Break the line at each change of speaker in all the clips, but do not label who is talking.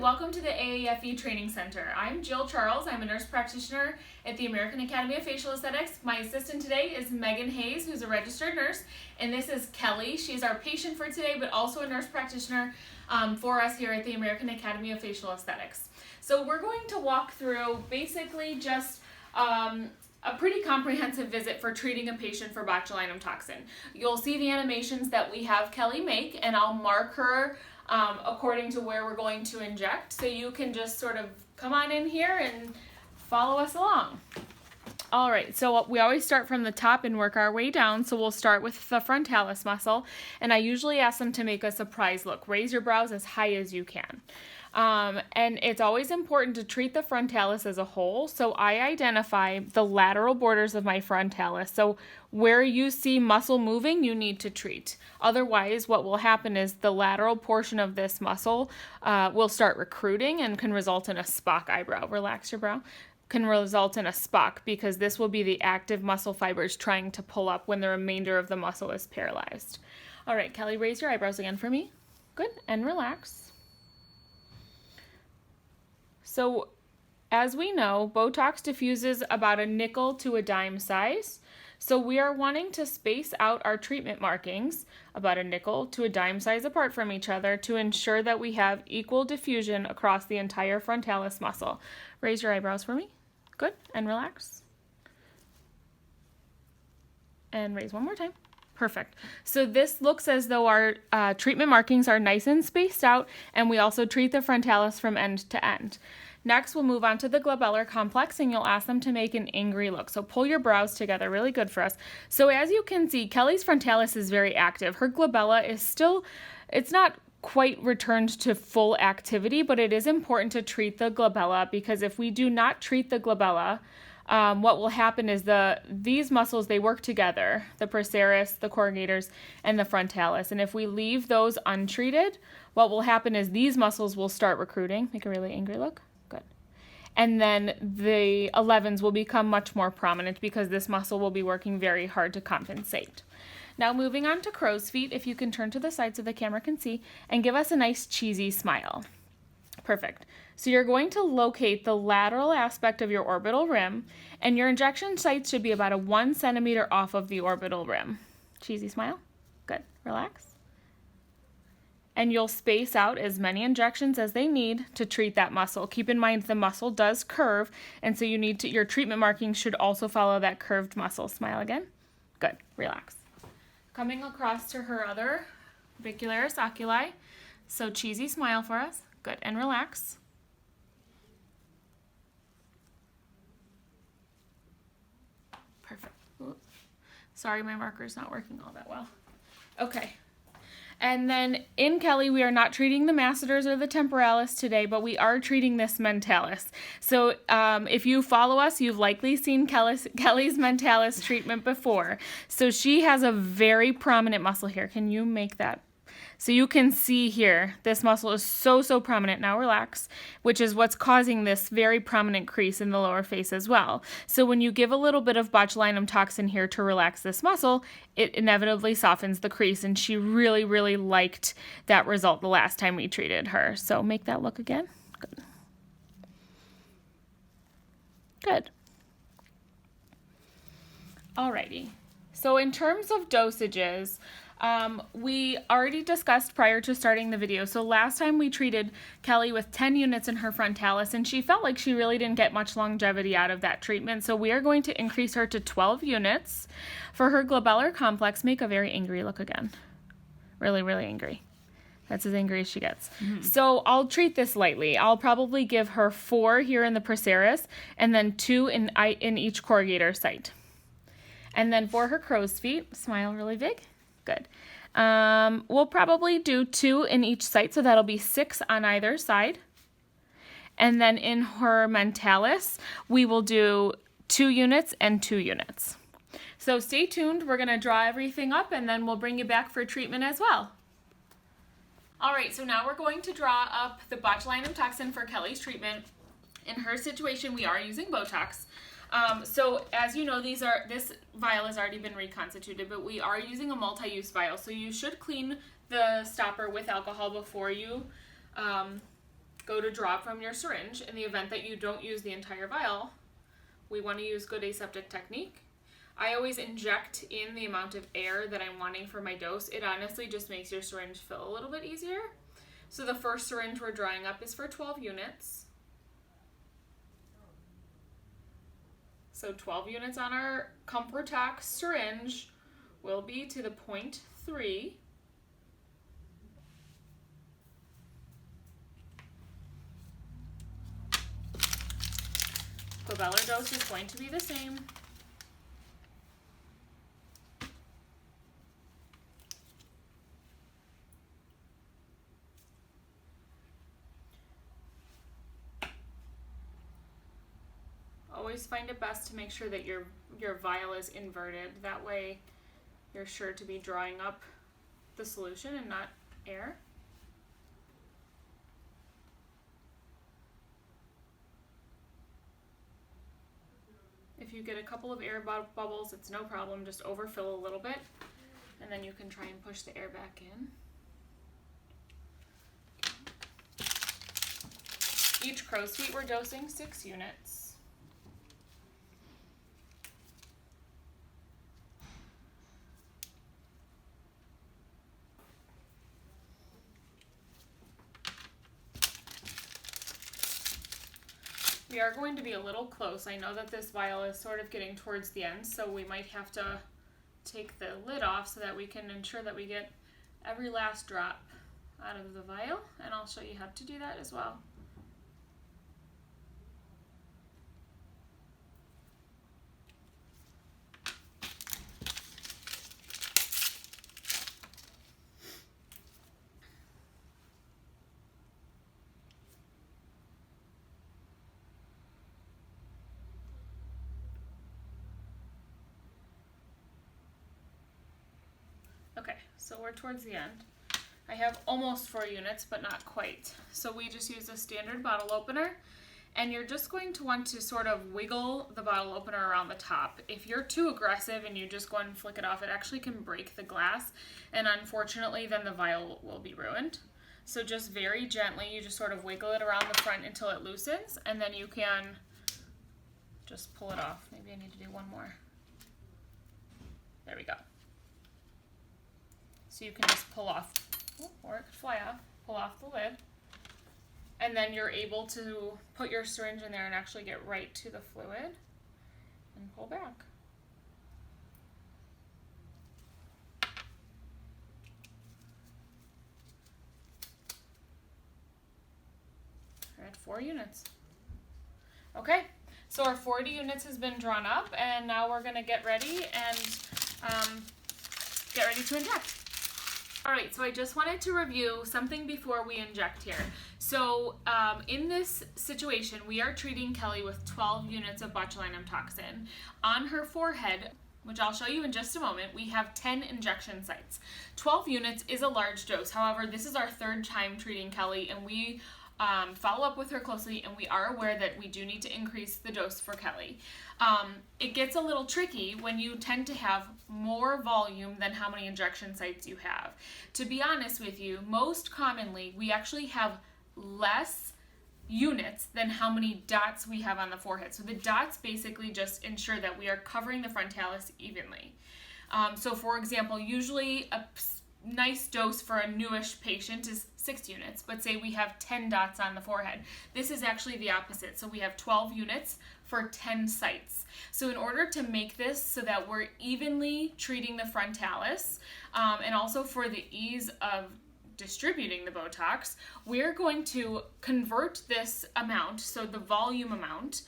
welcome to the AAFE Training Center. I'm Jill Charles. I'm a nurse practitioner at the American Academy of Facial Aesthetics. My assistant today is Megan Hayes, who's a registered nurse, and this is Kelly. She's our patient for today, but also a nurse practitioner for us here at the American Academy of Facial Aesthetics. So we're going to walk through basically just a pretty comprehensive visit for treating a patient for botulinum toxin. You'll see the animations that we have Kelly make, and I'll mark her according to where we're going to inject, so you can just sort of come on in here and follow us along. All right, so we always start from the top and work our way down, so we'll start with the frontalis muscle, and I usually ask them to make a surprise look. Raise your brows as high as you can. And it's always important to treat the frontalis as a whole, so I identify the lateral borders of my frontalis. So where you see muscle moving, you need to treat. Otherwise, what will happen is the lateral portion of this muscle will start recruiting and can result in a Spock eyebrow. Relax your brow. Can result in a Spock because this will be the active muscle fibers trying to pull up when the remainder of the muscle is paralyzed. All right, Kelly, raise your eyebrows again for me. Good, and relax. So, as we know, Botox diffuses about a nickel to a dime size. So we are wanting to space out our treatment markings about a nickel to a dime size apart from each other to ensure that we have equal diffusion across the entire frontalis muscle. Raise your eyebrows for me. Good, and relax. And raise one more time. Perfect. So this looks as though our treatment markings are nice and spaced out, and we also treat the frontalis from end to end. Next, we'll move on to the glabellar complex, and you'll ask them to make an angry look. So pull your brows together, really good for us. So as you can see, Kelly's frontalis is very active. Her glabella is still, it's not quite returned to full activity, but it is important to treat the glabella because if we do not treat the glabella, what will happen is these muscles, they work together, the procerus, the corrugators, and the frontalis. And if we leave those untreated, what will happen is these muscles will start recruiting. Make a really angry look. Good. And then the 11s will become much more prominent because this muscle will be working very hard to compensate. Now moving on to crow's feet, if you can turn to the side so the camera can see, and give us a nice cheesy smile. Perfect. So you're going to locate the lateral aspect of your orbital rim, and your injection sites should be about a 1 centimeter off of the orbital rim. Cheesy smile. Good. Relax. And you'll space out as many injections as they need to treat that muscle. Keep in mind the muscle does curve, and so your treatment markings should also follow that curved muscle. Smile again. Good. Relax. Coming across to her other orbicularis oculi. So cheesy smile for us. Good, and relax. Perfect. Oops. Sorry, my marker's not working all that well. Okay. And then in Kelly, we are not treating the masseters or the temporalis today, but we are treating this mentalis. So if you follow us, you've likely seen Kelly's mentalis treatment before. So she has a very prominent muscle here. Can you make that? So you can see here, this muscle is so prominent. Now relax, which is what's causing this very prominent crease in the lower face as well. So when you give a little bit of botulinum toxin here to relax this muscle, it inevitably softens the crease, and she really liked that result the last time we treated her. So make that look again. Good. Good. Alrighty. So in terms of dosages, we already discussed prior to starting the video. So last time we treated Kelly with 10 units in her frontalis, and she felt like she really didn't get much longevity out of that treatment. So we are going to increase her to 12 units. For her glabellar complex, make a very angry look again. Really angry. That's as angry as she gets. Mm-hmm. So I'll treat this lightly. I'll probably give her 4 here in the procerus and then 2 in each corrugator site. And then for her crow's feet, smile really big. Good. We'll probably do 2 in each site, so that'll be 6 on either side. And then in her mentalis, we will do 2 units and 2 units. So stay tuned. We're going to draw everything up, and then we'll bring you back for treatment as well. All right, so now we're going to draw up the botulinum toxin for Kelly's treatment. In her situation, we are using Botox. So as you know, this vial has already been reconstituted, but we are using a multi-use vial. So you should clean the stopper with alcohol before you go to draw from your syringe, in the event that you don't use the entire vial, we want to use good aseptic technique. I always inject in the amount of air that I'm wanting for my dose. It honestly just makes your syringe fill a little bit easier. So the first syringe we're drawing up is for 12 units. So 12 units on our ComfortTox syringe will be to the 0.3. Glabellar dose is going to be the same. Always find it best to make sure that your vial is inverted. That way you're sure to be drawing up the solution and not air. If you get a couple of air bubbles, it's no problem. Just overfill a little bit, and then you can try and push the air back in. Each crow's feet we're dosing 6 units. We are going to be a little close. I know that this vial is sort of getting towards the end, so we might have to take the lid off so that we can ensure that we get every last drop out of the vial, and I'll show you how to do that as well. Okay, so we're towards the end. I have almost 4 units, but not quite. So we just use a standard bottle opener, and you're just going to want to sort of wiggle the bottle opener around the top. If you're too aggressive and you just go and flick it off, it actually can break the glass, and unfortunately then the vial will be ruined. So just very gently, you just sort of wiggle it around the front until it loosens, and then you can just pull it off. Maybe I need to do one more. There we go. So you can just pull off, or it could fly off, pull off the lid, and then you're able to put your syringe in there and actually get right to the fluid and pull back. We're at 4 units. Okay, so our 40 units has been drawn up, and now we're going to get ready and get ready to inject. All right, so I just wanted to review something before we inject here. So in this situation, we are treating Kelly with 12 units of botulinum toxin. On her forehead, which I'll show you in just a moment, we have 10 injection sites. 12 units is a large dose. However, this is our 3rd time treating Kelly, and we follow up with her closely, and we are aware that we do need to increase the dose for Kelly. It gets a little tricky when you tend to have more volume than how many injection sites you have. To be honest with you, most commonly we actually have less units than how many dots we have on the forehead. So the dots basically just ensure that we are covering the frontalis evenly. So for example, usually a nice dose for a newish patient is 6 units, but say we have 10 dots on the forehead. This is actually the opposite. So we have 12 units for 10 sites. So in order to make this so that we're evenly treating the frontalis, and also for the ease of distributing the Botox, we're going to convert this amount, so the volume amount,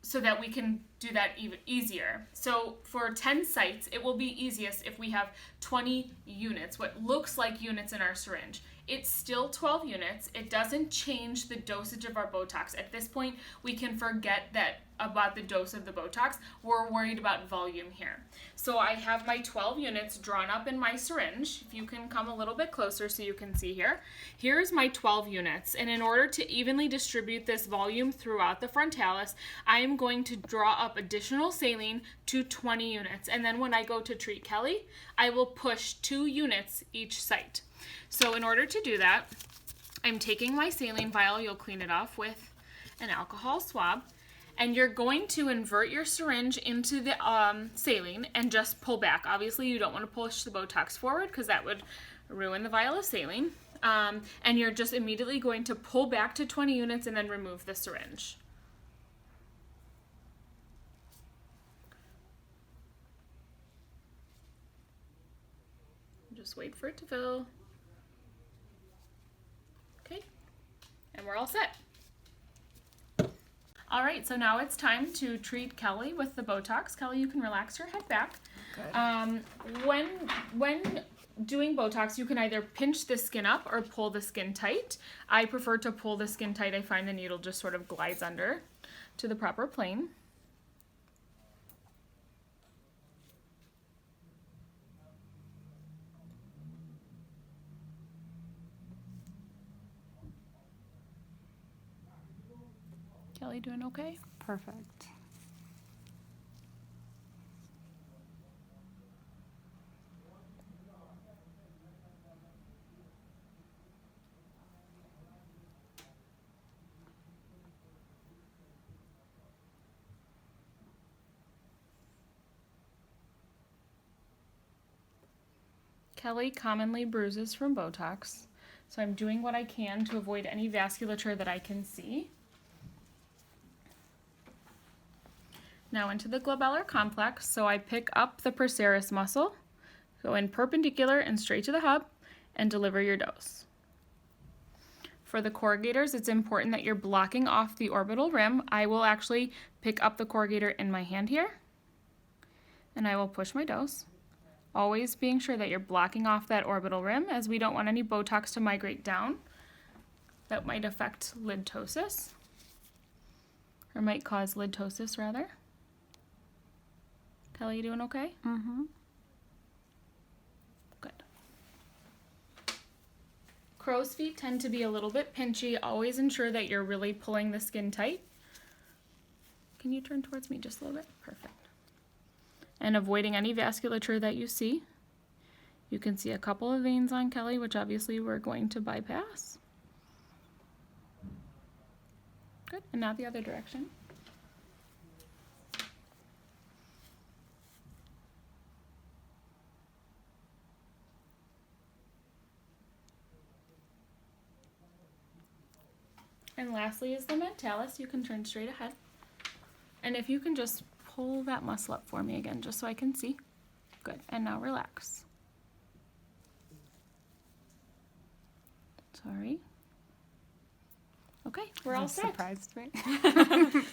so that we can do that even easier. So for 10 sites, it will be easiest if we have 20 units, what looks like units in our syringe. It's still 12 units. It doesn't change the dosage of our Botox. At this point, we can forget that about the dose of the Botox. We're worried about volume here. So I have my 12 units drawn up in my syringe. If you can come a little bit closer so you can see here. Here's my 12 units. And in order to evenly distribute this volume throughout the frontalis, I am going to draw up additional saline to 20 units. And then when I go to treat Kelly, I will push 2 units each site. So in order to do that, I'm taking my saline vial. You'll clean it off with an alcohol swab. And you're going to invert your syringe into the saline and just pull back. Obviously, you don't want to push the Botox forward because that would ruin the vial of saline. And you're just immediately going to pull back to 20 units and then remove the syringe. Just wait for it to fill. Okay, and we're all set. All right, so now it's time to treat Kelly with the Botox. Kelly, you can relax your head back. Okay. When doing Botox, you can either pinch the skin up or pull the skin tight. I prefer to pull the skin tight. I find the needle just sort of glides under to the proper plane. Kelly doing okay?
Perfect.
Kelly commonly bruises from Botox, so I'm doing what I can to avoid any vasculature that I can see. Now into the glabellar complex, so I pick up the procerus muscle, go in perpendicular and straight to the hub, and deliver your dose. For the corrugators, it's important that you're blocking off the orbital rim. I will actually pick up the corrugator in my hand here, and I will push my dose. Always being sure that you're blocking off that orbital rim, as we don't want any Botox to migrate down. That might affect lidosis, or might cause lidosis rather. Kelly, you doing okay?
Mm-hmm.
Good. Crow's feet tend to be a little bit pinchy. Always ensure that you're really pulling the skin tight. Can you turn towards me just a little bit? Perfect. And avoiding any vasculature that you see. You can see a couple of veins on Kelly, which obviously we're going to bypass. Good, and now the other direction. And lastly is the mentalis. You can turn straight ahead. And if you can just pull that muscle up for me again, just so I can see. Good, and now relax. Sorry. Okay, we're all set.
Surprised, right?